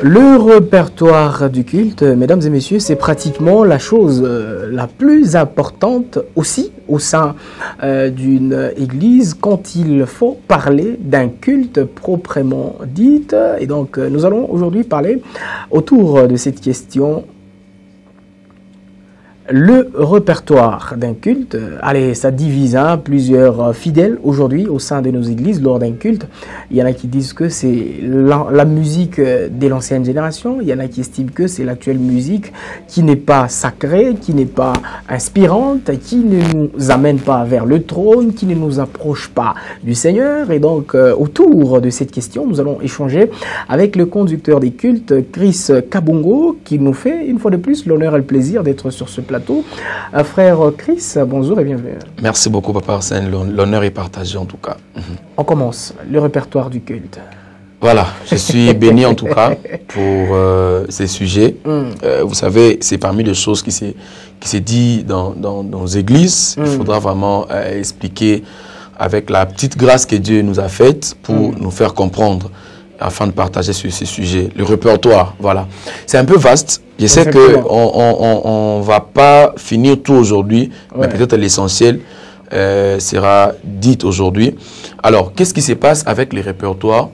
Le répertoire du culte, mesdames et messieurs, c'est pratiquement la chose la plus importante aussi au sein d'une église quand il faut parler d'un culte proprement dit. Et donc, nous allons aujourd'hui parler autour de cette question. Le répertoire d'un culte, allez, ça divise plusieurs fidèles aujourd'hui au sein de nos églises lors d'un culte. Il y en a qui disent que c'est la musique de l'ancienne génération. Il y en a qui estiment que c'est l'actuelle musique qui n'est pas sacrée, qui n'est pas inspirante, qui ne nous amène pas vers le trône, qui ne nous approche pas du Seigneur. Et donc, autour de cette question, nous allons échanger avec le conducteur des cultes, Chris Kabongo, qui nous fait une fois de plus l'honneur et le plaisir d'être sur ce plateau. Frère Chris, bonjour et bienvenue. Merci beaucoup, Papa Arsène. L'honneur est partagé en tout cas. On commence le répertoire du culte. Voilà, je suis béni en tout cas pour ces sujets. Vous savez, c'est parmi les choses qui s'est dit dans nos églises. Il faudra vraiment expliquer avec la petite grâce que Dieu nous a faite pour nous faire comprendre afin de partager sur ces sujets. Le répertoire, voilà. C'est un peu vaste. Je sais qu'on ne va pas finir tout aujourd'hui, mais peut-être l'essentiel sera dit aujourd'hui. Alors, qu'est-ce qui se passe avec les répertoires?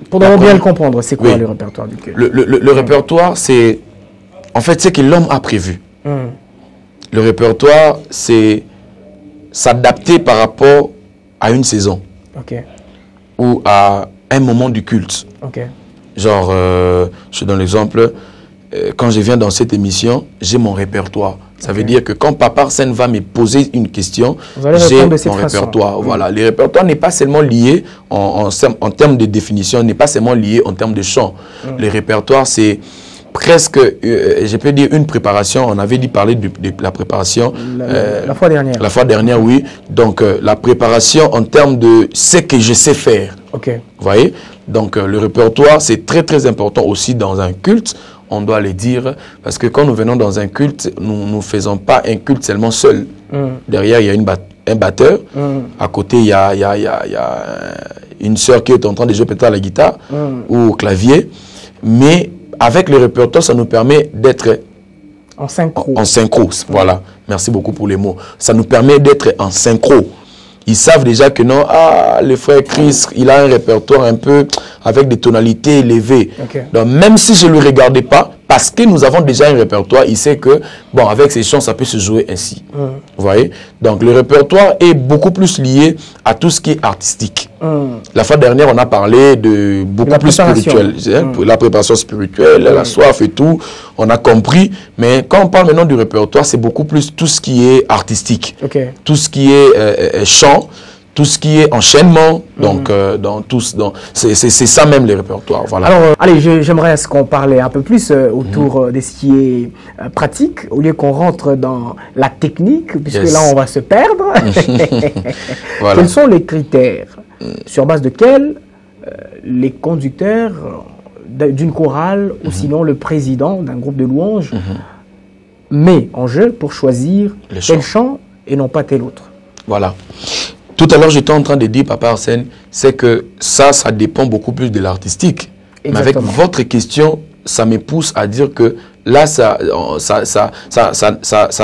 Pour bien le comprendre, c'est quoi le répertoire du culte? Le répertoire, c'est en fait ce que l'homme a prévu. Le répertoire, c'est s'adapter par rapport à une saison ou à un moment du culte. Genre, je donne l'exemple, quand je viens dans cette émission, j'ai mon répertoire. Ça veut dire que quand Papa Arsène va me poser une question, j'ai mon répertoire. Voilà. Le répertoire n'est pas seulement lié en termes de définition, n'est pas seulement lié en termes de chant. Le répertoire, c'est presque, je peux dire, une préparation. On avait dit parler de la préparation. La fois dernière. La fois dernière, oui. Donc, la préparation en termes de ce que je sais faire. Vous voyez? Donc, le répertoire, c'est très, très important aussi dans un culte. On doit le dire, parce que quand nous venons dans un culte, nous ne faisons pas un culte seulement seul. Derrière, il y a un batteur. À côté, il y a une sœur qui est en train de jouer peut-être à la guitare ou au clavier. Mais avec le répertoire, ça nous permet d'être en synchro. En synchro, voilà. Merci beaucoup pour les mots. Ça nous permet d'être en synchro. Ils savent déjà que non, le frère Chris, il a un répertoire un peu avec des tonalités élevées. Donc, même si je ne le regardais pas, parce que nous avons déjà un répertoire, il sait que, bon, avec ces chants, ça peut se jouer ainsi. Vous voyez? Donc, le répertoire est beaucoup plus lié à tout ce qui est artistique. La fois dernière, on a parlé de beaucoup plus spirituel. La préparation spirituelle, la soif et tout, on a compris. Mais quand on parle maintenant du répertoire, c'est beaucoup plus tout ce qui est artistique. Tout ce qui est chant, tout ce qui est enchaînement, donc c'est ça même les répertoires. Voilà. Alors, allez, j'aimerais qu'on parlait un peu plus autour de ce qui est pratique, au lieu qu'on rentre dans la technique, puisque là, on va se perdre. Voilà. Quels sont les critères sur base desquels les conducteurs d'une chorale, ou sinon le président d'un groupe de louanges, met en jeu pour choisir tel chant et non pas tel autre? Voilà. Tout à l'heure, j'étais en train de dire, Papa Arsène, c'est que ça dépend beaucoup plus de l'artistique. Mais avec votre question, ça me pousse à dire que là, ça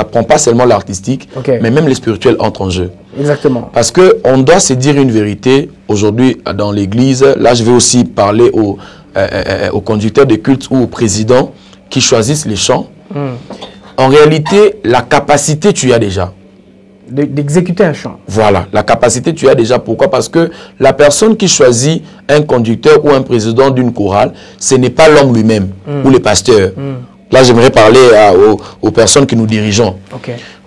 prend pas seulement l'artistique, mais même les spirituels entrent en jeu. Exactement. Parce qu'on doit se dire une vérité. Aujourd'hui, dans l'église, là, je vais aussi parler aux conducteurs de culte ou aux présidents qui choisissent les chants. En réalité, la capacité, tu as déjà. D'exécuter un chant. Voilà, la capacité tu as déjà. Pourquoi? Parce que la personne qui choisit un conducteur ou un président d'une chorale, ce n'est pas l'homme lui-même ou le pasteur. Là, j'aimerais parler aux personnes qui nous dirigeons.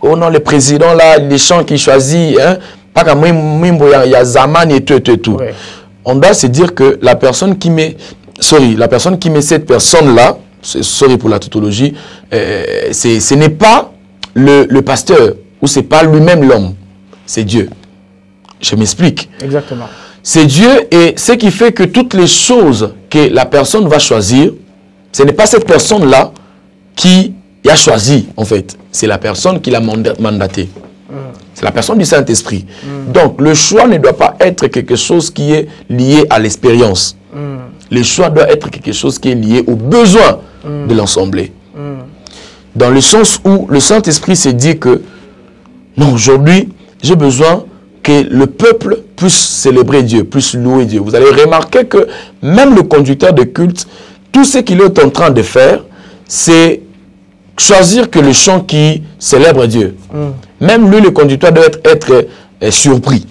Oh non, le président, là, les chants qu'il choisit, pas comme il y a Zaman et tout. On doit se dire que la personne qui met, cette personne-là, sorry pour la tautologie, ce n'est pas le pasteur. Ou c'est pas lui-même l'homme, c'est Dieu. Je m'explique. Exactement. C'est Dieu, et ce qui fait que toutes les choses que la personne va choisir, ce n'est pas cette personne-là qui a choisi, en fait. C'est la personne qui l'a mandaté. C'est la personne du Saint-Esprit. Donc, le choix ne doit pas être quelque chose qui est lié à l'expérience. Le choix doit être quelque chose qui est lié aux besoins de l'assemblée. Dans le sens où le Saint-Esprit s'est dit que, non, aujourd'hui, j'ai besoin que le peuple puisse célébrer Dieu, puisse louer Dieu. Vous allez remarquer que même le conducteur de culte, tout ce qu'il est en train de faire, c'est choisir que le chant qui célèbre Dieu. Même lui, le conducteur, doit être surpris.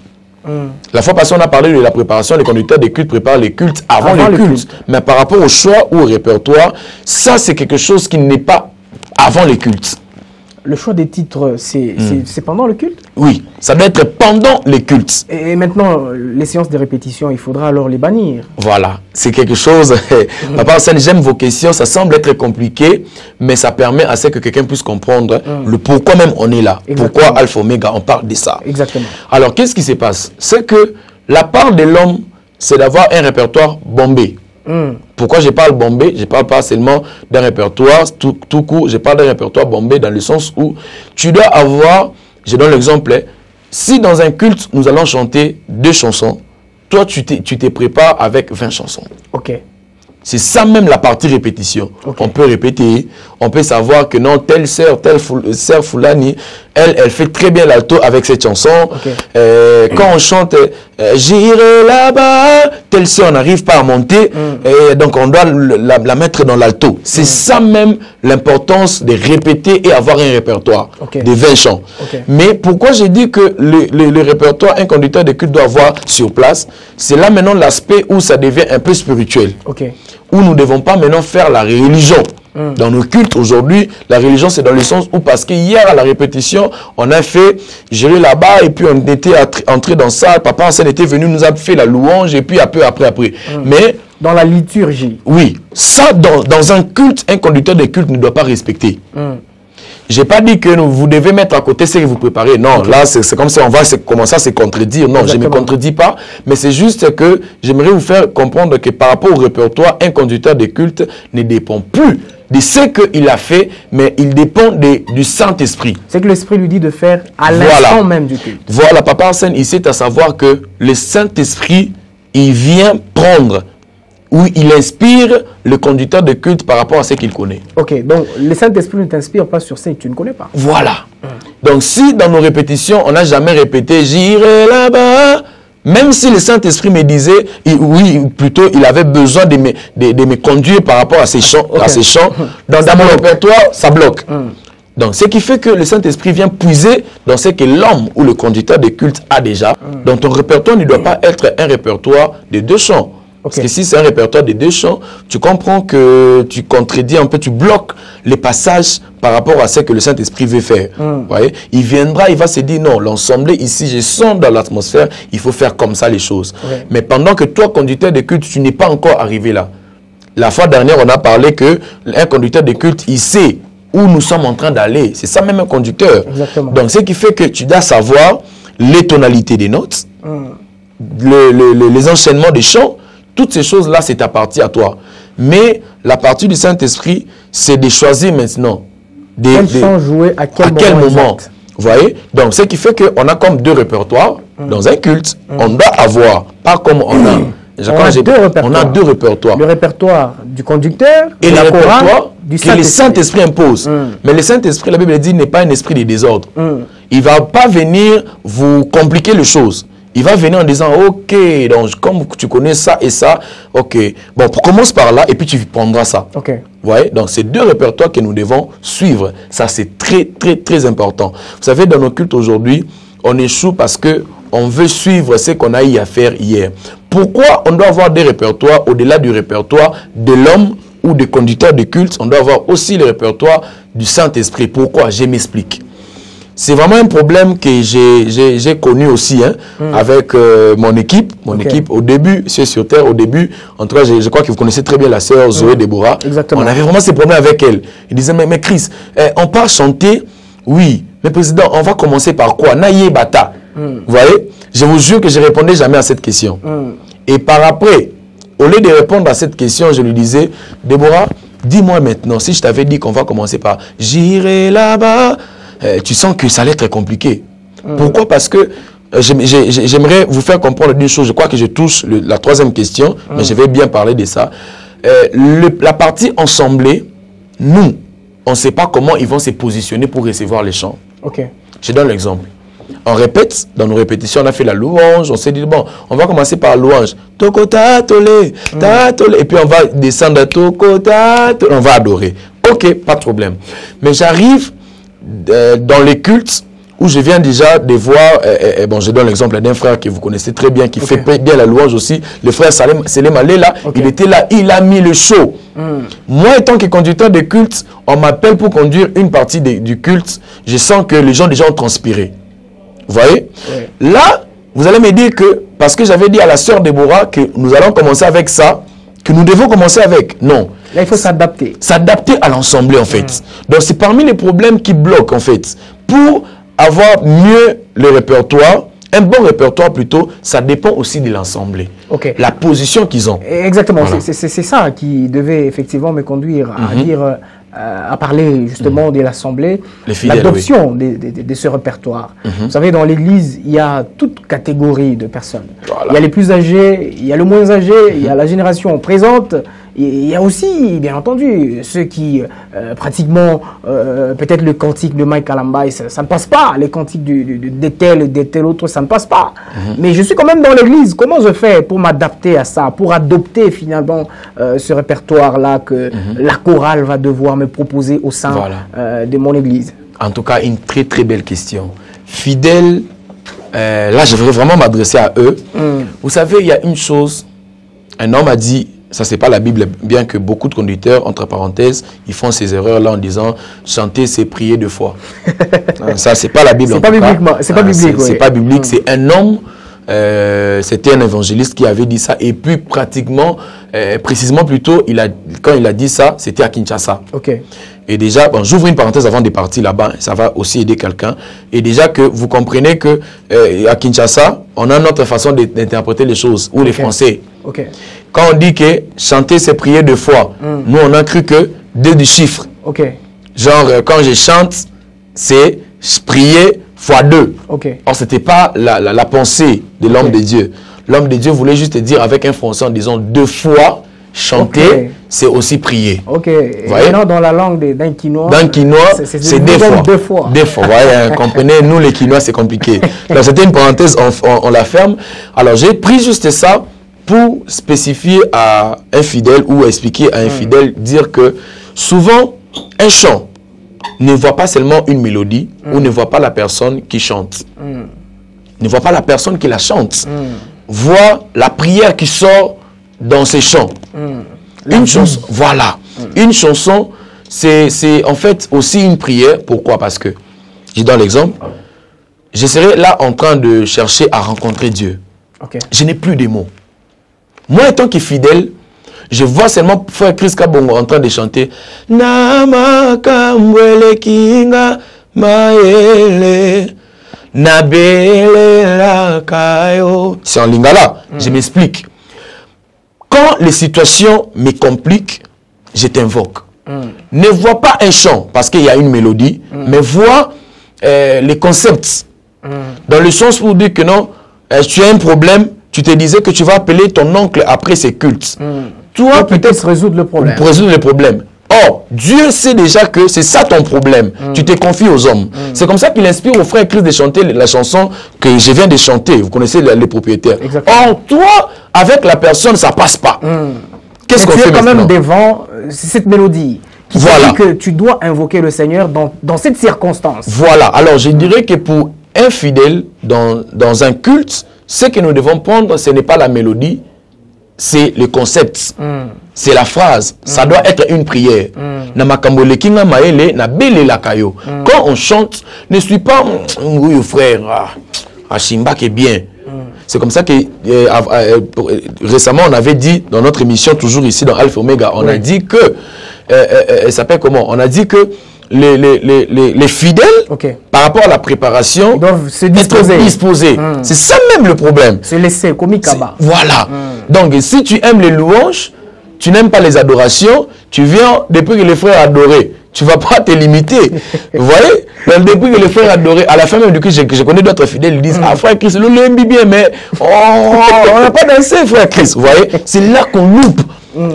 La fois passée, on a parlé de la préparation. Les conducteurs de culte préparent les cultes avant les cultes. Mais par rapport au choix ou au répertoire, ça, c'est quelque chose qui n'est pas avant les cultes. Le choix des titres, c'est pendant le culte? Oui, ça doit être pendant les cultes. Et maintenant, les séances de répétition, il faudra alors les bannir. Voilà, c'est quelque chose... Papa Arsène, j'aime vos questions, ça semble être compliqué, mais ça permet à ce que quelqu'un puisse comprendre le pourquoi même on est là. Exactement. Pourquoi Alpha Omega, on parle de ça. Exactement. Alors, qu'est-ce qui se passe? C'est que la part de l'homme, c'est d'avoir un répertoire bombé. Pourquoi je parle bombé? Je ne parle pas seulement d'un répertoire tout court, je parle d'un répertoire bombé dans le sens où tu dois avoir, je donne l'exemple, si dans un culte nous allons chanter 2 chansons, toi tu te prépares avec 20 chansons. Ok. C'est ça même la partie répétition. Okay. On peut répéter, on peut savoir que non, telle sœur Foulani, elle fait très bien l'alto avec cette chanson. Okay. Quand on chante j'irai là-bas, telle sœur n'arrive pas à monter, et donc on doit la mettre dans l'alto. C'est ça même l'importance de répéter et avoir un répertoire de 20 chants. Mais pourquoi j'ai dit que le répertoire, un conducteur de culte doit avoir sur place, c'est là maintenant l'aspect où ça devient un peu spirituel. Où nous ne devons pas maintenant faire la religion. Dans nos cultes aujourd'hui, la religion c'est dans le sens où, parce que hier à la répétition, on a fait gérer là-bas et puis on était entré dans ça, Papa Arsène était venu, nous a fait la louange et puis un peu après. Mais dans la liturgie. Oui, ça dans un culte, un conducteur de culte ne doit pas respecter. Je n'ai pas dit que vous devez mettre à côté ce que vous préparez. Non, là, c'est comme si on va commencer à se contredire. Non, je ne me contredis pas. Mais c'est juste que j'aimerais vous faire comprendre que par rapport au répertoire, un conducteur de culte ne dépend plus de ce qu'il a fait, mais il dépend du Saint-Esprit. C'est que l'Esprit lui dit de faire à l'instant même du culte. Voilà, Papa Arsène, ici, c'est à savoir que le Saint-Esprit, il vient prendre, où il inspire le conducteur de culte par rapport à ce qu'il connaît. Ok, donc le Saint-Esprit ne t'inspire pas sur ce que tu ne connais pas. Voilà. Donc si dans nos répétitions, on n'a jamais répété « J'irai là-bas », même si le Saint-Esprit me disait, oui, plutôt, il avait besoin de me conduire par rapport à ces chants, dans mon répertoire, ça bloque. Donc, ce qui fait que le Saint-Esprit vient puiser dans ce que l'homme ou le conducteur de culte a déjà. Donc, ton répertoire ne doit pas être un répertoire de 2 chants. Parce que si c'est un répertoire de 2 chants, tu comprends que tu contredis un peu, tu bloques les passages par rapport à ce que le Saint-Esprit veut faire. Voyez? Il viendra, il va se dire, non, l'ensemble ici, je sens dans l'atmosphère, il faut faire comme ça les choses. Mais pendant que toi, conducteur de culte, tu n'es pas encore arrivé là. La fois dernière, on a parlé qu'un conducteur de culte, il sait où nous sommes en train d'aller. C'est ça même un conducteur. Exactement. Donc, ce qui fait que tu dois savoir les tonalités des notes, les enchaînements des chants. Toutes ces choses-là, c'est ta partie à toi. Mais la partie du Saint-Esprit, c'est de choisir maintenant. Quel chant jouer à quel moment. Vous voyez? Donc, ce qui fait qu'on a comme 2 répertoires. Dans un culte, on doit avoir, pas comme on a. On a 2 répertoires. Le répertoire du conducteur et le répertoire que le Saint-Esprit impose. Mais le Saint-Esprit, la Bible dit, n'est pas un esprit de désordre. Il ne va pas venir vous compliquer les choses. Il va venir en disant, ok, donc comme tu connais ça et ça, ok, bon, commence par là et puis tu prendras ça. Vous voyez, donc c'est 2 répertoires que nous devons suivre. Ça, c'est très, très, très important. Vous savez, dans nos cultes aujourd'hui, on échoue parce qu'on veut suivre ce qu'on a eu à faire hier. Pourquoi on doit avoir des répertoires au-delà du répertoire de l'homme ou des conducteurs de culte? On doit avoir aussi le répertoire du Saint-Esprit. Pourquoi? Je m'explique. C'est vraiment un problème que j'ai connu aussi avec mon équipe. Mon équipe, au début, c'est sur Terre, au début, en tout cas, je crois que vous connaissez très bien la sœur Zoé Déborah. Exactement. On avait vraiment ces problèmes avec elle. Il disait, mais Chris, on part chanter, oui, mais président, on va commencer par quoi? Naïe Bata. Vous voyez? Je vous jure que je ne répondais jamais à cette question. Et par après, au lieu de répondre à cette question, je lui disais, Déborah, dis-moi maintenant, si je t'avais dit qu'on va commencer par « J'irai là-bas », tu sens que ça allait être compliqué. Pourquoi? Parce que j'aimerais vous faire comprendre d'une chose. Je crois que je touche la troisième question, mais je vais bien parler de ça. La partie ensemblée, nous, on ne sait pas comment ils vont se positionner pour recevoir les chants. Ok. Je donne l'exemple. On répète, dans nos répétitions, on a fait la louange, on s'est dit, bon, on va commencer par la louange. Toko tatole, tatole, et puis on va descendre à toko tatole, on va adorer. Ok, pas de problème. Mais j'arrive dans les cultes où je viens déjà de voir, bon, je donne l'exemple d'un frère que vous connaissez très bien, qui fait bien la louange aussi, le frère Selem Alela, il était là, il a mis le show. Moi, étant que conducteur de culte, on m'appelle pour conduire une partie du culte, je sens que les gens déjà ont transpiré. Vous voyez? Là, vous allez me dire que, parce que j'avais dit à la sœur Déborah que nous allons commencer avec ça, que nous devons commencer avec. Non. Là, il faut s'adapter. S'adapter à l'ensemble, en fait. Donc, c'est parmi les problèmes qui bloquent, en fait. Pour avoir mieux le répertoire, un bon répertoire plutôt, ça dépend aussi de l'ensemble. La position qu'ils ont. Exactement. Voilà. C'est ça qui devait effectivement me conduire à dire... à parler justement de l'Assemblée, l'adoption de ce répertoire. Vous savez, dans l'Église, il y a toute catégorie de personnes. Voilà. Il y a les plus âgés, il y a le moins âgé, il y a la génération présente, il y a aussi, bien entendu, ceux qui, pratiquement, peut-être le cantique de Mike Kalambay, ça ne passe pas, les cantiques de tel autre, ça ne passe pas. Mais je suis quand même dans l'Église. Comment je fais pour m'adapter à ça, pour adopter finalement ce répertoire-là que la chorale va devoir me proposer au sein de mon Église? En tout cas, une très très belle question. Fidèles, là je voudrais vraiment m'adresser à eux. Vous savez, il y a une chose, un homme a dit, ça c'est pas la Bible, bien que beaucoup de conducteurs, entre parenthèses, ils font ces erreurs-là en disant chanter c'est prier deux fois. Ça c'est pas la Bible. C'est pas biblique. C'est pas biblique. C'est pas biblique. C'est un homme. C'était un évangéliste qui avait dit ça, et puis pratiquement, précisément plutôt, quand il a dit ça, c'était à Kinshasa. Et déjà, bon, j'ouvre une parenthèse avant de partir là-bas, ça va aussi aider quelqu'un. Et déjà que vous comprenez que à Kinshasa, on a notre façon d'interpréter les choses, ou les Français. Quand on dit que chanter c'est prier deux fois, nous on a cru que deux du chiffre. Genre quand je chante, c'est prier fois deux. Or, ce n'était pas la pensée de l'homme de Dieu. L'homme de Dieu voulait juste dire avec un français en disant deux fois, chanter, c'est aussi prier. Voyez? Maintenant, dans la langue d'un Quinois, c'est deux fois. Deux fois. Voyez, comprenez, nous les Quinois, c'est compliqué. Donc, c'était une parenthèse, on la ferme. Alors, j'ai pris juste ça pour spécifier à un fidèle ou expliquer à un fidèle, dire que souvent, un chant ne voit pas seulement une mélodie ou ne voit pas la personne qui chante. Ne voit pas la personne qui la chante. Voit la prière qui sort dans ces chants. Une chanson, voilà. Une chanson, c'est en fait aussi une prière. Pourquoi? Parce que, je donne l'exemple, je serai là en train de chercher à rencontrer Dieu. Je n'ai plus de mots. Moi, étant que fidèle, je vois seulement frère Chris Kabongo en train de chanter Namakambwele kinga maele nabele lakayo. C'est en lingala. Je m'explique. Quand les situations me compliquent, je t'invoque. Ne vois pas un chant parce qu'il y a une mélodie, mais vois les concepts. Dans le sens où dire que non, tu as un problème, tu te disais que tu vas appeler ton oncle après ses cultes. Toi, peut-être résoudre le problème. Pour résoudre le problème. Or, Dieu sait déjà que c'est ça ton problème. Tu te confies aux hommes. C'est comme ça qu'il inspire au frère Christ de chanter la chanson que je viens de chanter. Vous connaissez les propriétaires. Or, toi, avec la personne, ça passe pas. Qu'est-ce qu'on fait maintenant? Tu es quand même devant cette mélodie qui dit que tu dois invoquer le Seigneur dans cette circonstance. Voilà. Alors, je dirais que pour un fidèle dans un culte, ce que nous devons prendre, ce n'est pas la mélodie, c'est le concept. C'est la phrase. Ça doit être une prière. Quand on chante, ne suis pas oui frère, Ashimba qui est bien. C'est comme ça que récemment on avait dit dans notre émission, toujours ici dans Alpha Omega, on a dit que elle s'appelle comment? On a dit que les fidèles, par rapport à la préparation, ils doivent se disposer. C'est ça même le problème. Se laisser, comme Ikaba. Voilà. Donc, si tu aimes les louanges, tu n'aimes pas les adorations, tu viens, depuis que les frères adoraient, Tu ne vas pas te limiter. Vous voyez? Donc, depuis que les frères adorés, à la fin même du Christ, je connais d'autres fidèles, ils disent, ah frère Christ, le aime bien, mais on n'a pas dansé, frère Christ. Vous voyez? C'est là qu'on loupe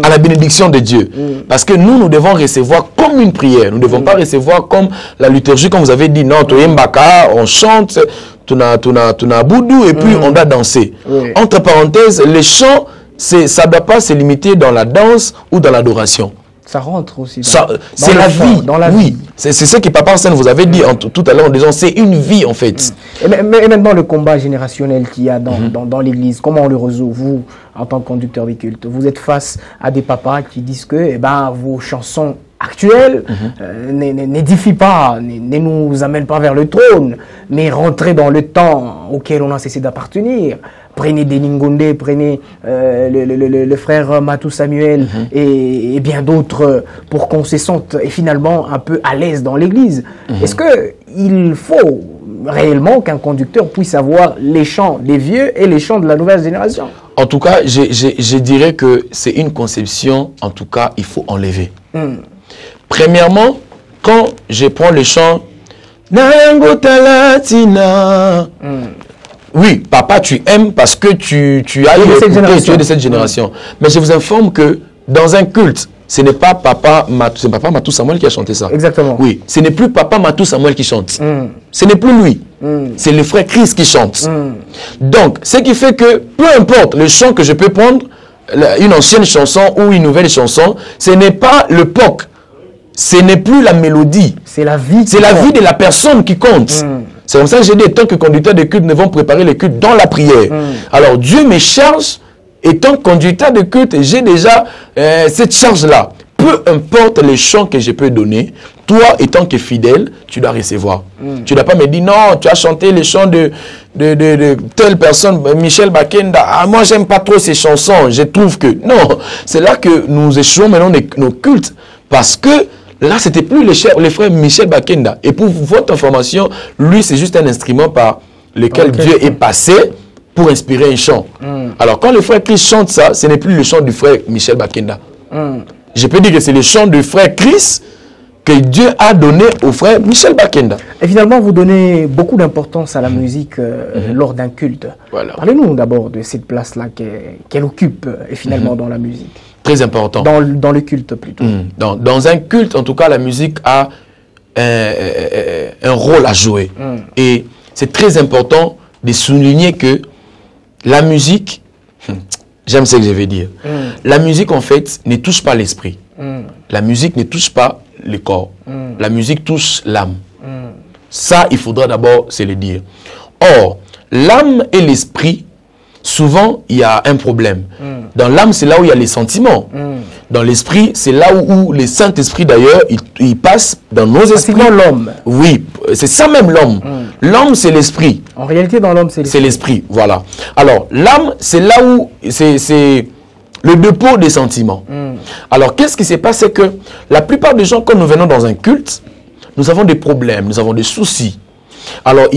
à la bénédiction de Dieu. Parce que nous devons recevoir comme une prière. Nous ne devons pas recevoir comme la liturgie, comme vous avez dit, non, Toyembaka, on chante, Tuna Boudou, et puis on doit danser. Entre parenthèses, les chants, ça ne doit pas se limiter dans la danse ou dans l'adoration. Ça rentre aussi. C'est la vie. Dans la vie. C'est ce que Papa Arsène vous avait dit tout à l'heure en disant c'est une vie en fait. Et maintenant le combat générationnel qu'il y a dans l'église, comment on le résout, vous, en tant que conducteur des cultes? Vous êtes face à des papas qui disent que vos chansons actuelles n'édifient pas, ne nous amènent pas vers le trône, mais rentrez dans le temps auquel on a cessé d'appartenir. Prenez Deningonde, prenez le frère Matou Samuel et bien d'autres pour qu'on se sente finalement un peu à l'aise dans l'église. Est-ce qu'il faut réellement qu'un conducteur puisse avoir les chants des vieux et les chants de la nouvelle génération? En tout cas, je dirais que c'est une conception, en tout cas, il faut enlever. Premièrement, quand je prends le chant Nango Talatina, oui, papa, tu aimes parce que tu es de cette génération. Mais je vous informe que dans un culte, ce n'est pas papa Matou Samuel qui a chanté ça. Exactement. Oui, ce n'est plus papa Matou Samuel qui chante. Ce n'est plus lui. C'est le frère Christ qui chante. Donc, ce qui fait que peu importe le chant que je peux prendre, une ancienne chanson ou une nouvelle chanson, ce n'est pas le POC. Ce n'est plus la mélodie. C'est la vie. C'est la vie de la personne qui compte. C'est comme ça que j'ai dit, tant que conducteur de culte, nous devons préparer les cultes dans la prière. Alors Dieu me charge, étant conducteur de culte, j'ai déjà cette charge-là. Peu importe les chants que je peux donner, toi, étant que fidèle, tu dois recevoir. Tu ne dois pas me dire, non, tu as chanté les chants de telle personne, Michel Bakenda. Ah, moi, j'aime pas trop ces chansons. Je trouve que... Non, c'est là que nous échouons maintenant nos cultes. Parce que là, c'était plus les frères Michel Bakenda. Et pour votre information, lui, c'est juste un instrument par lequel Dieu est passé pour inspirer un chant. Alors, quand le frère Christ chante ça, ce n'est plus le chant du frère Michel Bakenda. Je peux dire que c'est le chant du frère Christ que Dieu a donné au frère Michel Bakenda. Et finalement, vous donnez beaucoup d'importance à la musique lors d'un culte. Voilà. Parlez-nous d'abord de cette place-là qu'elle occupe finalement dans la musique. Très important. Dans le culte plutôt. Dans un culte, en tout cas, la musique a un rôle à jouer. Et c'est très important de souligner que la musique, j'aime ce que je vais dire, la musique en fait ne touche pas l'esprit. La musique ne touche pas le corps. La musique touche l'âme. Ça, il faudra d'abord se le dire. Or, l'âme et l'esprit, souvent, il y a un problème. Dans l'âme, c'est là où il y a les sentiments. Dans l'esprit, c'est là où le Saint-Esprit, d'ailleurs, il passe dans nos esprits. L'homme. Oui, c'est ça même l'homme. L'homme, c'est l'esprit. En réalité, dans l'homme, c'est l'esprit. Voilà. Alors, l'âme, c'est là où c'est le dépôt des sentiments. Alors, qu'est-ce qui se passe? C'est que la plupart des gens, quand nous venons dans un culte, nous avons des problèmes, nous avons des soucis. Alors,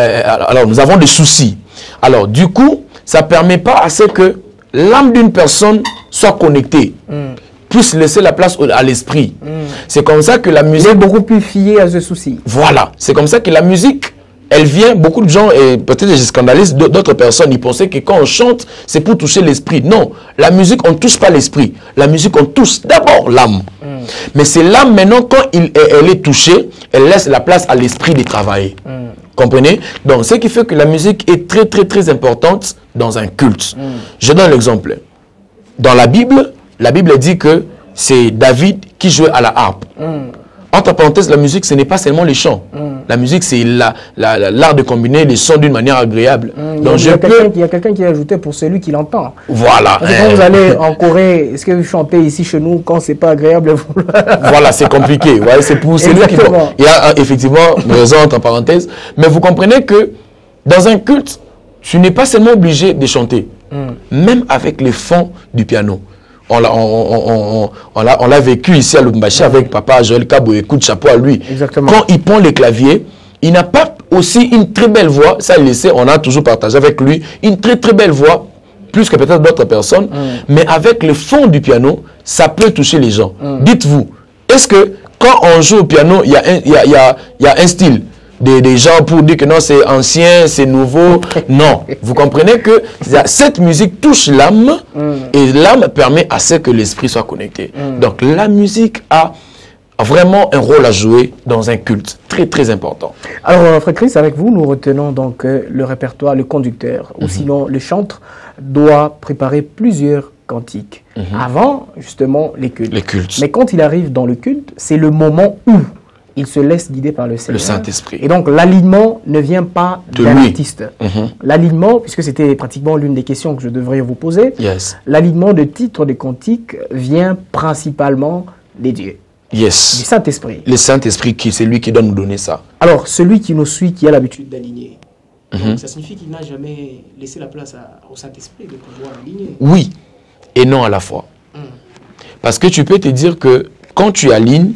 alors nous avons des soucis. Alors, du coup, ça ne permet pas à ce que l'âme d'une personne soit connectée, puisse laisser la place à l'esprit. C'est comme ça que la musique... Il est beaucoup plus fié à ce souci. Voilà. C'est comme ça que la musique, elle vient, beaucoup de gens, et peut-être je scandalise d'autres personnes, ils pensaient que quand on chante, c'est pour toucher l'esprit. Non, la musique, on ne touche pas l'esprit. La musique, on touche d'abord l'âme. Mais c'est l'âme, maintenant, quand elle est touchée, elle laisse la place à l'esprit de travailler. Comprenez? Donc, ce qui fait que la musique est très, très, très importante dans un culte. Je donne l'exemple. Dans la Bible dit que c'est David qui jouait à la harpe. Entre parenthèses, la musique, ce n'est pas seulement les chants. La musique, c'est l'art de combiner les sons d'une manière agréable. Donc, il y a quelqu'un qui a ajouté pour celui qui l'entend. Voilà. Quand vous allez en Corée, est-ce que vous chantez ici chez nous quand c'est pas agréable? Voilà, c'est compliqué. Ouais, c'est pour celui qui... Il y a effectivement raison entre parenthèses. Mais vous comprenez que dans un culte, tu n'es pas seulement obligé de chanter. Même avec les fonds du piano. On l'a vécu ici à Lubumbashi avec papa Joël Kabou, écoute, chapeau à lui. Exactement. Quand il prend les claviers, il n'a pas aussi une très belle voix, ça il le sait, on a toujours partagé avec lui, une très très belle voix, plus que peut-être d'autres personnes, mais avec le fond du piano, ça peut toucher les gens. Dites-vous, Est-ce que quand on joue au piano, il y a un style des gens pour dire que non, c'est ancien, c'est nouveau? Non. Vous comprenez que cette musique touche l'âme et l'âme permet à ce que l'esprit soit connecté. Donc la musique a vraiment un rôle à jouer dans un culte très très important. Alors Frère Chris, avec vous, nous retenons donc le répertoire, le conducteur, ou sinon le chantre doit préparer plusieurs cantiques avant justement les cultes. Mais quand il arrive dans le culte, c'est le moment où il se laisse guider par le Seigneur. Le Saint-Esprit. Et donc l'alignement ne vient pas d'un artiste. L'alignement, puisque c'était pratiquement l'une des questions que je devrais vous poser, l'alignement de titres des cantiques vient principalement des dieux. Du Saint-Esprit. Le Saint-Esprit, c'est lui qui doit nous donner ça. Alors, celui qui nous suit, qui a l'habitude d'aligner, ça signifie qu'il n'a jamais laissé la place au Saint-Esprit de pouvoir aligner. Oui, et non à la fois. Parce que tu peux te dire que quand tu alignes,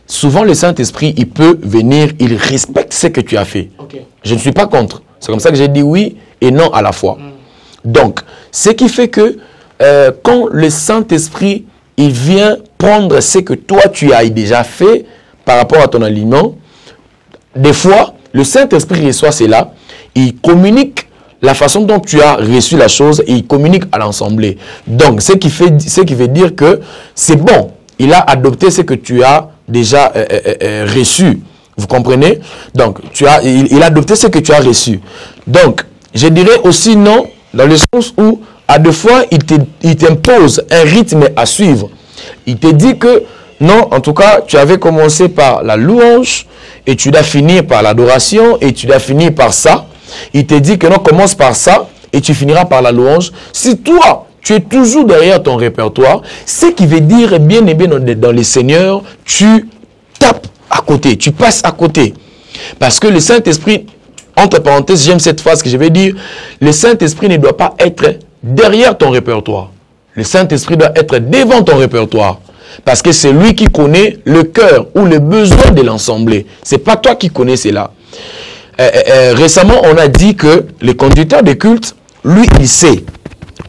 souvent le Saint-Esprit, il peut venir, il respecte ce que tu as fait. Je ne suis pas contre. C'est comme ça que j'ai dit oui et non à la fois. Donc, ce qui fait que quand le Saint-Esprit, il vient prendre ce que toi tu as déjà fait par rapport à ton alignement, des fois, le Saint-Esprit reçoit cela, il communique la façon dont tu as reçu la chose et il communique à l'assemblée. Donc, ce qui veut dire que c'est bon, il a adopté ce que tu as déjà reçu. Vous comprenez? Donc, il a adopté ce que tu as reçu. Donc, je dirais aussi non, dans le sens où, à deux fois, il t'impose un rythme à suivre. Il te dit que, non, en tout cas, tu avais commencé par la louange, et tu dois finir par l'adoration, et tu dois finir par ça. Il te dit que non, commence par ça, et tu finiras par la louange. Si toi, tu es toujours derrière ton répertoire, ce qui veut dire, bien et bien dans les seigneurs, tu tapes à côté, tu passes à côté. Parce que le Saint-Esprit, entre parenthèses, j'aime cette phrase que je vais dire, le Saint-Esprit ne doit pas être derrière ton répertoire. Le Saint-Esprit doit être devant ton répertoire. Parce que c'est lui qui connaît le cœur ou le besoin de l'assemblée. Ce n'est pas toi qui connais cela. Récemment, on a dit que le conducteur de culte, lui, il sait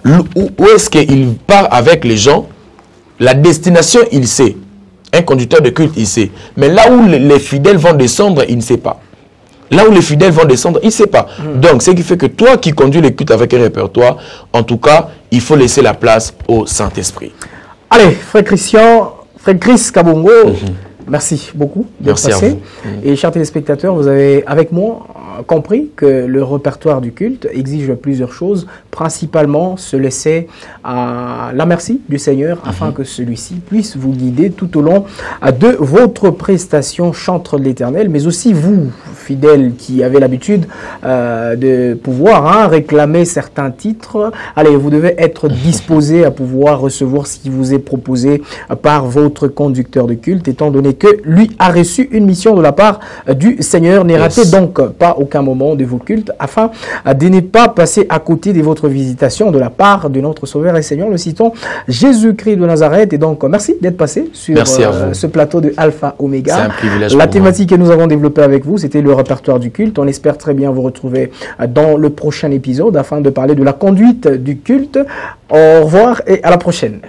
où est-ce qu'il part avec les gens. La destination, il sait. Un conducteur de culte, il sait. Mais là où les fidèles vont descendre, il ne sait pas. Là où les fidèles vont descendre, il ne sait pas. Donc, ce qui fait que toi qui conduis les cultes avec un répertoire, en tout cas, il faut laisser la place au Saint-Esprit. Allez, Frère Chris Kabongo, merci beaucoup d'être passé. Et chers téléspectateurs, vous avez avec moi compris que le répertoire du culte exige plusieurs choses, principalement se laisser à la merci du Seigneur afin que celui-ci puisse vous guider tout au long de votre prestation chantre de l'Éternel, mais aussi vous, fidèles qui avez l'habitude de pouvoir réclamer certains titres. Allez, vous devez être disposé à pouvoir recevoir ce qui vous est proposé par votre conducteur de culte, étant donné que lui a reçu une mission de la part du Seigneur. Ne ratez donc pas aucun moment de vos cultes afin de ne pas passer à côté de votre visitation de la part de notre Sauveur et Seigneur. Nous citons Jésus-Christ de Nazareth. Et donc, merci d'être passé sur ce plateau de Alpha Omega. C'est un privilège. La thématique que nous avons développée avec vous, c'était le répertoire du culte. On espère très bien vous retrouver dans le prochain épisode afin de parler de la conduite du culte. Au revoir et à la prochaine.